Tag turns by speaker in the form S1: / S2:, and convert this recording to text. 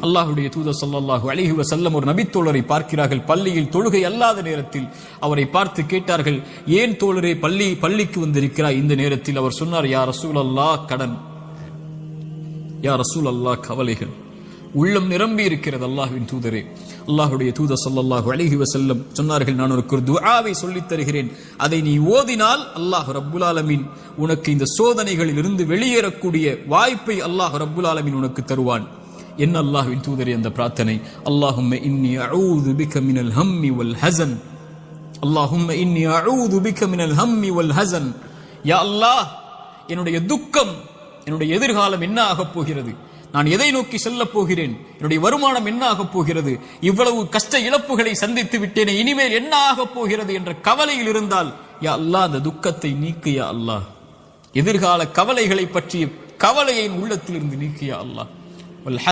S1: அல்லாஹ்வுடைய தூதர் ஸல்லல்லாஹு அலைஹி வஸல்லம் ஒரு நபித்தோழரை பார்க்கிறார்கள். பள்ளியில் தொழுகை அல்லாத நேரத்தில் அவரை பார்த்து கேட்டார்கள், ஏன் தோழரே பள்ளிக்கு வந்திருக்கிறாய் இந்த நேரத்தில்? அவர் சொன்னார், யா ரசூலல்லாஹ், கடன், யா ரசூலல்லாஹ், கவலைகள், உள்ளம் நிரம்பி இருக்கிறது அல்லாஹ்வின் தூதரே. அல்லாஹ்வுடைய தூதர் ஸல்லல்லாஹு அலைஹி வஸல்லம் சொன்னார்கள், நான் உனக்கு ஒரு துஆவை சொல்லித் தருகிறேன், அதை நீ ஓதினால் அல்லாஹ் ரப்புல் ஆலமீன் உனக்கு இந்த சோதனைகளில் இருந்து வெளியேறக்கூடிய வாய்ப்பை அல்லாஹ் ரப்புல் ஆலமீன் உனக்கு தருவான். என்ன அல்லாஹ்வின் தூதரே அந்த பிரார்த்தனை? அல்லாஹும்ம இன்னி அஊது பிக மினல் ஹம்மி வல் ஹஸன், அல்லாஹும்ம இன்னி அஊது பிக மினல் ஹம்மி வல் ஹஸன். யா அல்லாஹ், என்னுடைய துக்கம், என்னுடைய எதிர்காலம் என்ன ஆகப் போகிறது, நான் எதை நோக்கி செல்லப் போகிறேன், என்னுடைய வருமானம் என்ன ஆகப் போகிறது, இவ்வளவு கஷ்ட இழப்புகளை சந்தித்து விட்டேனே, இனிமேல் என்ன ஆகப் போகிறது என்ற கவலையில் இருந்தால், யா அல்லாஹ், அந்த துக்கத்தை நீக்கு யா அல்லாஹ். எதிர்கால கவலைகளை பற்றிய கவலையை உள்ளத்திலிருந்து நீக்கு யா அல்லாஹ்.